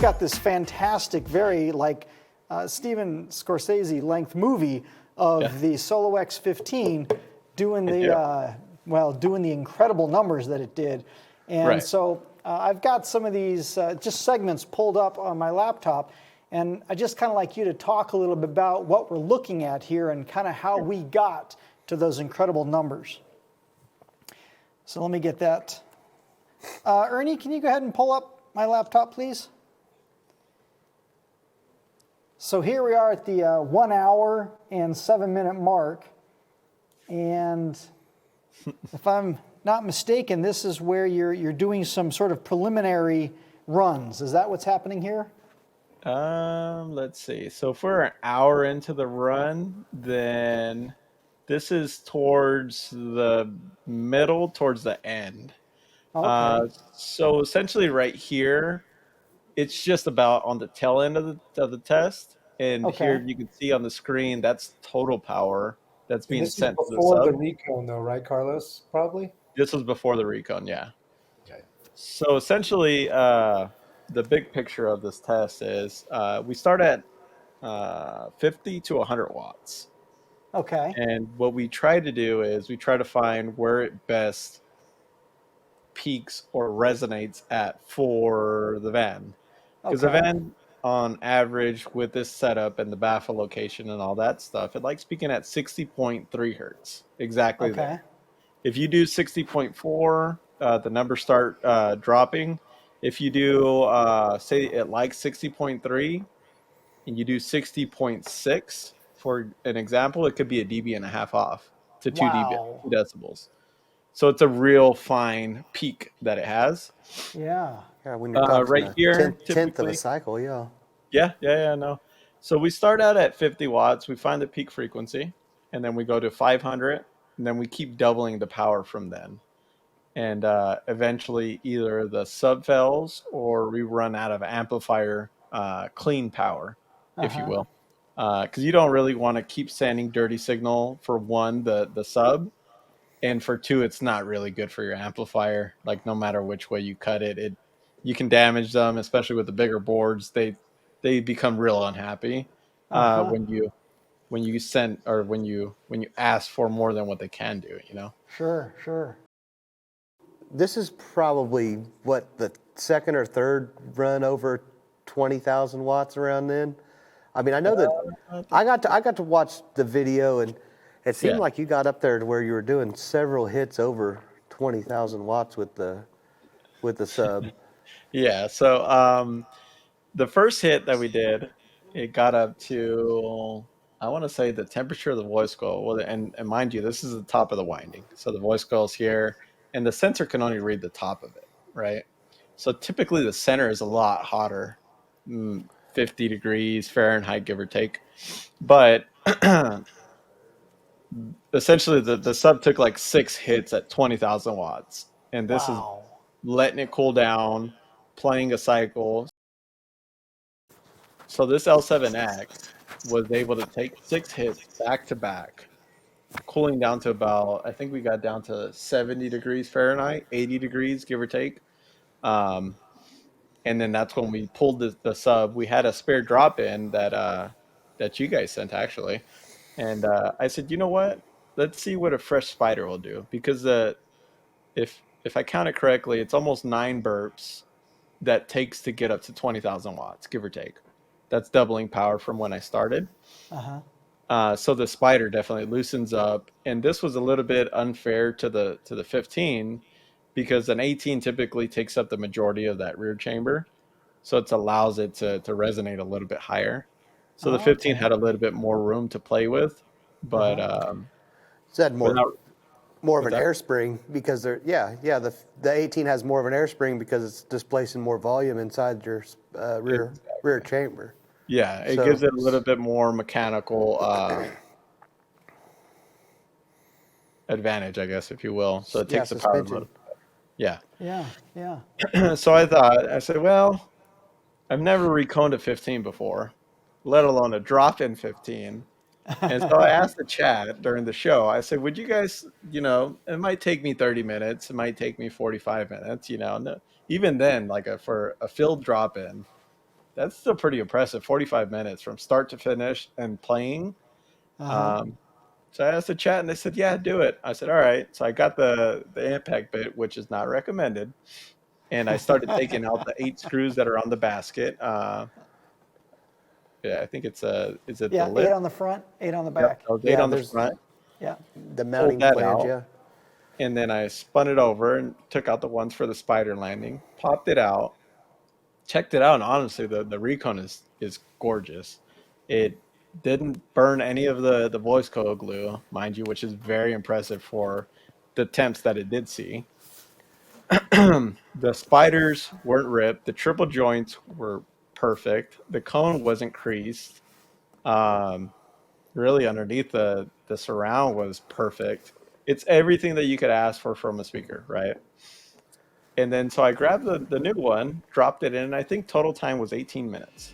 got this fantastic, very like Steven Scorsese length movie of the SoloX 15 doing the doing the incredible numbers that it did. And so I've got some of these just segments pulled up on my laptop, and I just kind of like you to talk a little bit about what we're looking at here and kind of how we got to those incredible numbers. So let me get that. Ernie, can you go ahead and pull up my laptop, please? So here we are at the 1 hour and 7 minute mark. And if I'm not mistaken, this is where you're doing some sort of preliminary runs. Is that what's happening here? Let's see. So if we're an hour into the run, then this is towards the middle, towards the end. Okay. So essentially right here, it's just about on the tail end of the test. And here you can see on the screen, that's total power that's being sent to the before the sub. recon, though, right, Carlos? Probably. This was before the recon, yeah. Okay. So essentially, the big picture of this test is we start at 50 to 100 watts. Okay. And what we try to do is we try to find where it best peaks or resonates at for the van. Because the van, on average, with this setup and the baffle location and all that stuff, it likes peaking at 60.3 hertz. Exactly there. If you do 60.4, the numbers start dropping. If you do, say it likes 60.3, and you do 60.6, for an example, it could be a dB and a half off to 2 dB, 2 decibels. So it's a real fine peak that it has. Yeah. Yeah, when you're talking right here, tenth of a cycle, yeah. Yeah, no. So we start out at 50 watts. We find the peak frequency, and then we go to 500, and then we keep doubling the power from then. And eventually, either the sub fails or we run out of amplifier clean power, if you will. Because you don't really want to keep sending dirty signal for one, the sub, and for two, it's not really good for your amplifier. Like no matter which way you cut it, you can damage them, especially with the bigger boards. They become real unhappy when you send or when you ask for more than what they can do. Sure. This is probably what, the second or third run over 20,000 watts around then. I mean, I know that I got to watch the video, and it seemed like you got up there to where you were doing several hits over 20,000 watts with the sub. Yeah. So the first hit that we did, it got up to, I want to say, the temperature of the voice coil. Well, and mind you, this is the top of the winding. So the voice coil's here, and the sensor can only read the top of it, right? So typically the center is a lot hotter, 50 degrees Fahrenheit, give or take. But essentially the sub took like 6 hits at 20,000 watts. And this is letting it cool down, playing a cycle. So this L7X was able to take 6 hits back to back, cooling down to about, I think we got down to 70 degrees Fahrenheit, 80 degrees, give or take. And then that's when we pulled the sub. We had a spare drop-in that you guys sent, actually. And I said, you know what? Let's see what a fresh spider will do. Because if I count it correctly, it's almost 9 burps that takes to get up to 20,000 watts, give or take. That's doubling power from when I started. So the spider definitely loosens up. And this was a little bit unfair to the 15, because an 18 typically takes up the majority of that rear chamber. So it allows it to resonate a little bit higher. So the 15 had a little bit more room to play with. But so that more of an air spring, because the 18 has more of an air spring because it's displacing more volume inside your rear chamber. Yeah, it gives it a little bit more mechanical advantage, I guess, if you will. So it takes the power a little bit. Yeah. So I said, well, I've never reconed a 15 before, let alone a drop-in 15. And so I asked the chat during the show, I said, would you guys, it might take me 30 minutes, it might take me 45 minutes, no, even then, like for a field drop-in, that's still pretty impressive. 45 minutes from start to finish and playing. So I asked the chat, and they said, "Yeah, do it." I said, "All right." So I got the impact bit, which is not recommended, and I started taking out the 8 screws that are on the basket. Yeah, I think it's is it the Yeah, lip? 8 on the front, 8 on the Yep, back. those 8 Yeah, on the there's front. Yeah. the Pulled mounting that flange, out, yeah. and then I spun it over and took out the ones for the spider landing. Popped it out, checked it out, and honestly, the recon is gorgeous. It didn't burn any of the voice coil glue, mind you, which is very impressive for the temps that it did see. The spiders weren't ripped. The triple joints were perfect. The cone wasn't creased. Um, really, underneath the surround was perfect. It's everything that you could ask for from a speaker, right? And then so I grabbed the new one, dropped it in, and I think total time was 18 minutes.